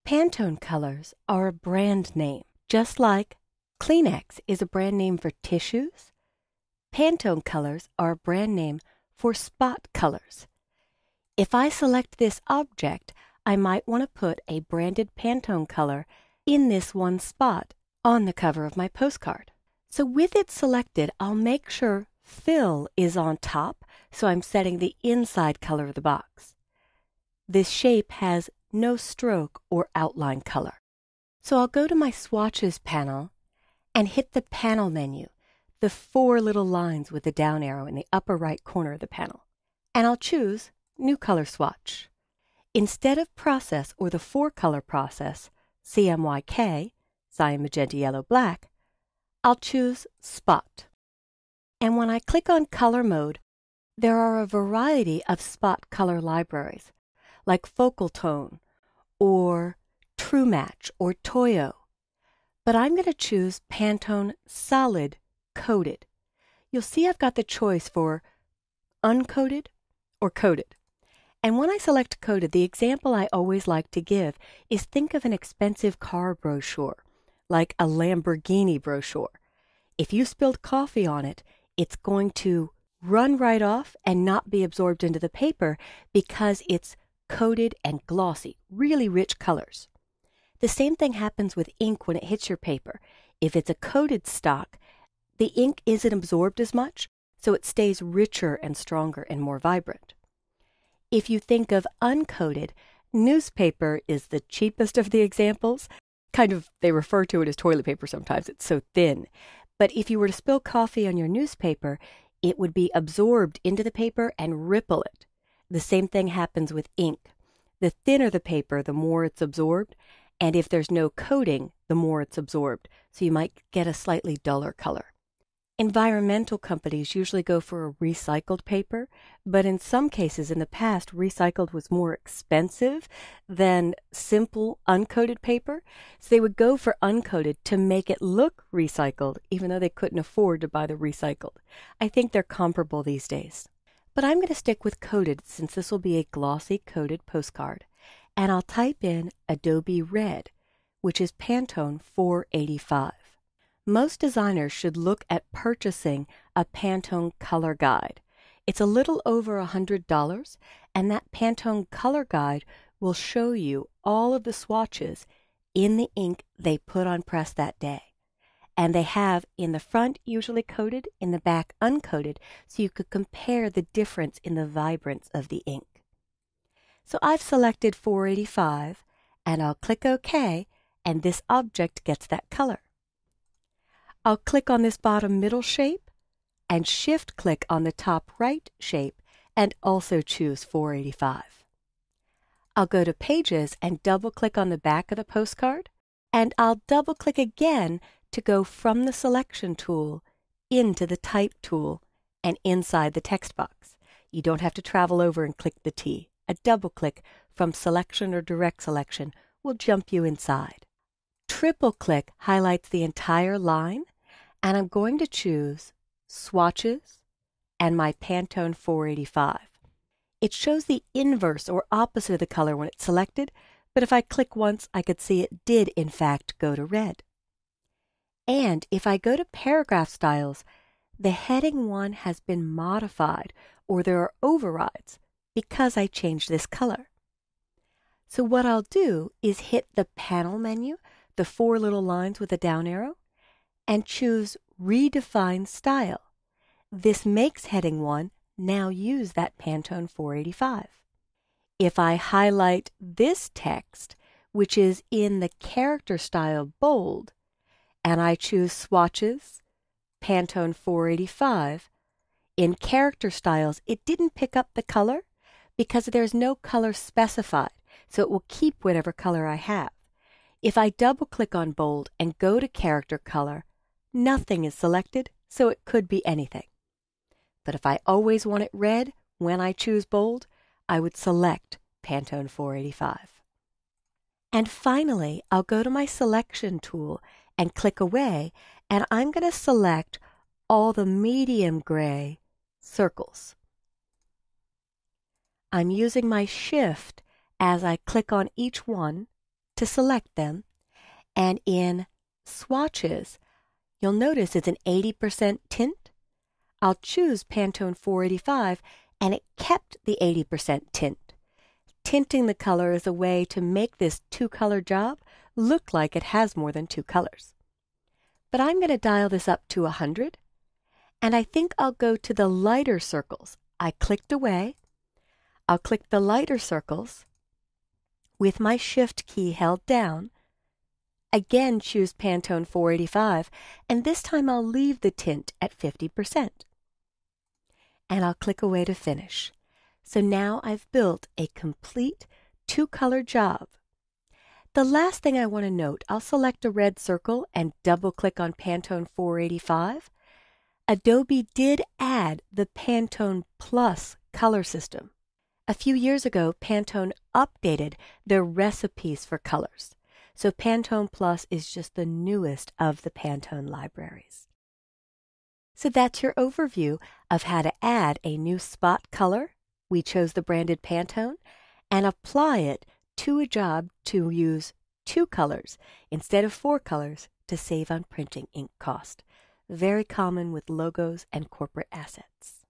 Pantone colors are a brand name. Just like Kleenex is a brand name for tissues, Pantone colors are a brand name for spot colors. If I select this object, I might want to put a branded Pantone color in this one spot on the cover of my postcard. So with it selected, I'll make sure Fill is on top, so I'm setting the inside color of the box. This shape has no stroke or outline color. So I'll go to my Swatches panel and hit the Panel menu, the 4 little lines with the down arrow in the upper right corner of the panel. And I'll choose New Color Swatch. Instead of Process or the 4-color process, CMYK, cyan, magenta, yellow, black, I'll choose Spot. And when I click on Color Mode, there are a variety of spot color libraries, like Focal Tone, or True Match, or Toyo. But I'm going to choose Pantone Solid Coated. You'll see I've got the choice for uncoated or coated. And when I select coated, the example I always like to give is think of an expensive car brochure, like a Lamborghini brochure. If you spilled coffee on it, it's going to run right off and not be absorbed into the paper because it's coated and glossy, really rich colors. The same thing happens with ink when it hits your paper. If it's a coated stock, the ink isn't absorbed as much, so it stays richer and stronger and more vibrant. If you think of uncoated, newspaper is the cheapest of the examples. They refer to it as toilet paper sometimes, it's so thin. But if you were to spill coffee on your newspaper, it would be absorbed into the paper and ripple it. The same thing happens with ink. The thinner the paper, the more it's absorbed, and if there's no coating, the more it's absorbed, so you might get a slightly duller color. Environmental companies usually go for a recycled paper, but in some cases in the past, recycled was more expensive than simple uncoated paper, so they would go for uncoated to make it look recycled, even though they couldn't afford to buy the recycled. I think they're comparable these days. But I'm going to stick with coated since this will be a glossy coated postcard, and I'll type in Adobe Red, which is Pantone 485. Most designers should look at purchasing a Pantone color guide. It's a little over $100, and that Pantone color guide will show you all of the swatches in the ink they put on press that day. And they have in the front usually coated, in the back uncoated, so you could compare the difference in the vibrance of the ink. So I've selected 485, and I'll click OK, and this object gets that color. I'll click on this bottom middle shape and shift-click on the top right shape and also choose 485. I'll go to Pages and double-click on the back of the postcard, and I'll double-click again to go from the Selection tool into the Type tool and inside the text box. You don't have to travel over and click the T. A double-click from Selection or Direct Selection will jump you inside. Triple-click highlights the entire line, and I'm going to choose Swatches and my Pantone 485. It shows the inverse or opposite of the color when it's selected, but if I click once, I could see it did in fact go to red. And if I go to Paragraph Styles, the heading 1 has been modified, or there are overrides, because I changed this color. So what I'll do is hit the Panel menu, the 4 little lines with a down arrow, and choose Redefine Style. This makes heading 1 now use that Pantone 485. If I highlight this text, which is in the character style bold, and I choose Swatches, Pantone 485, in character styles, it didn't pick up the color because there's no color specified, so it will keep whatever color I have. If I double-click on bold and go to character color, nothing is selected, so it could be anything. But if I always want it red when I choose bold, I would select Pantone 485. And finally, I'll go to my Selection tool and click Away, and I'm going to select all the medium gray circles. I'm using my Shift as I click on each one to select them, and in swatches, you'll notice it's an 80% tint. I'll choose Pantone 485, and it kept the 80% tint. Tinting the color is a way to make this two-color job look like it has more than two colors. But I'm going to dial this up to 100, and I think I'll go to the lighter circles. I clicked away. I'll click the lighter circles with my Shift key held down. Again, choose Pantone 485, and this time I'll leave the tint at 50%. And I'll click away to finish. So now I've built a complete two-color job. The last thing I want to note, I'll select a red circle and double-click on Pantone 485. Adobe did add the Pantone Plus color system. A few years ago, Pantone updated their recipes for colors. So Pantone Plus is just the newest of the Pantone libraries. So that's your overview of how to add a new spot color. We chose the branded Pantone and apply it to a job to use two colors instead of four colors to save on printing ink cost. Very common with logos and corporate assets.